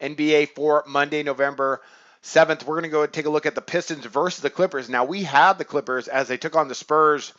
NBA for Monday, November 7th. We're going to go and take a look at the Pistons versus the Clippers. Now, we had the Clippers as they took on the Spurs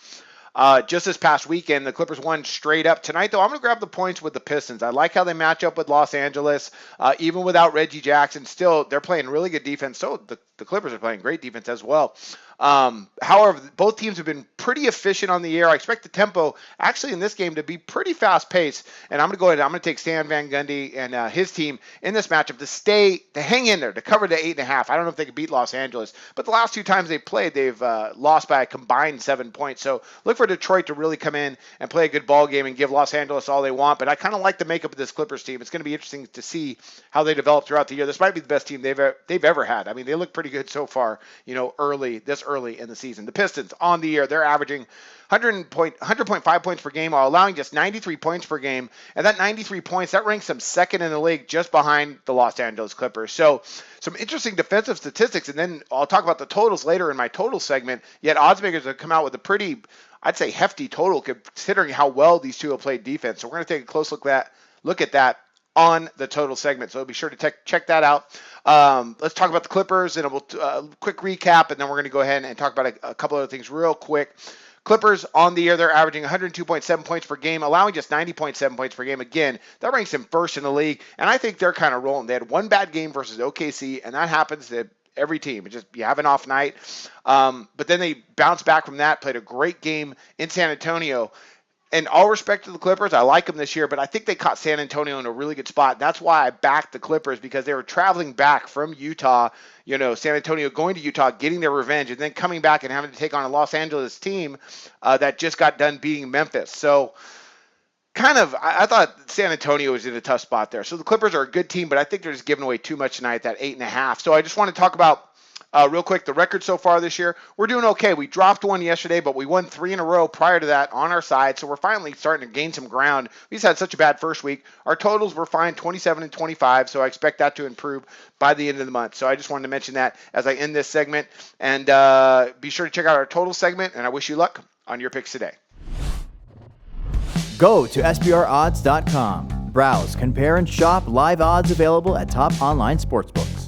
just this past weekend. The Clippers won straight up. Tonight, though, I'm going to grab the points with the Pistons. I like how they match up with Los Angeles. Even without Reggie Jackson, still, they're playing really good defense. So the Clippers are playing great defense as well. However, both teams have been pretty efficient on the air. I expect the tempo actually in this game to be pretty fast paced. And I'm going to take Stan Van Gundy and his team in this matchup to hang in there, to cover the 8.5. I don't know if they can beat Los Angeles, but the last two times they played, they've lost by a combined 7 points. So look for Detroit to really come in and play a good ball game and give Los Angeles all they want. But I kind of like the makeup of this Clippers team. It's going to be interesting to see how they develop throughout the year. This might be the best team they've ever had. I mean, they look pretty good so far, early in the season. The Pistons on the year, they're averaging 100.5 points per game while allowing just 93 points per game. And that 93 points, that ranks them second in the league just behind the Los Angeles Clippers. So some interesting defensive statistics. And then I'll talk about the totals later in my total segment. Yet odds makers have come out with a pretty, I'd say, hefty total considering how well these two have played defense. So we're going to take a close look at that on the total segment. So be sure to check that out. Let's talk about the Clippers, and we'll quick recap, and then we're going to go ahead and talk about a couple other things real quick. Clippers on the year, they're averaging 102.7 points per game, allowing just 90.7 points per game. Again, that ranks them first in the league, and I think they're kind of rolling. They had one bad game versus OKC, and that happens to every team. It's just you have an off night. But then they bounced back from that, played a great game in San Antonio. And all respect to the Clippers, I like them this year, but I think they caught San Antonio in a really good spot. That's why I backed the Clippers, because they were traveling back from Utah, San Antonio going to Utah, getting their revenge, and then coming back and having to take on a Los Angeles team that just got done beating Memphis. So I thought San Antonio was in a tough spot there. So the Clippers are a good team, but I think they're just giving away too much tonight, that 8.5. So I just want to talk about real quick, the record so far this year. We're doing okay. We dropped one yesterday, but we won 3 in a row prior to that on our side, so we're finally starting to gain some ground. We just had such a bad first week. Our totals were fine, 27 and 25, so I expect that to improve by the end of the month. So I just wanted to mention that as I end this segment. And be sure to check out our total segment, and I wish you luck on your picks today. Go to SBRodds.com. Browse, compare, and shop live odds available at top online sportsbooks.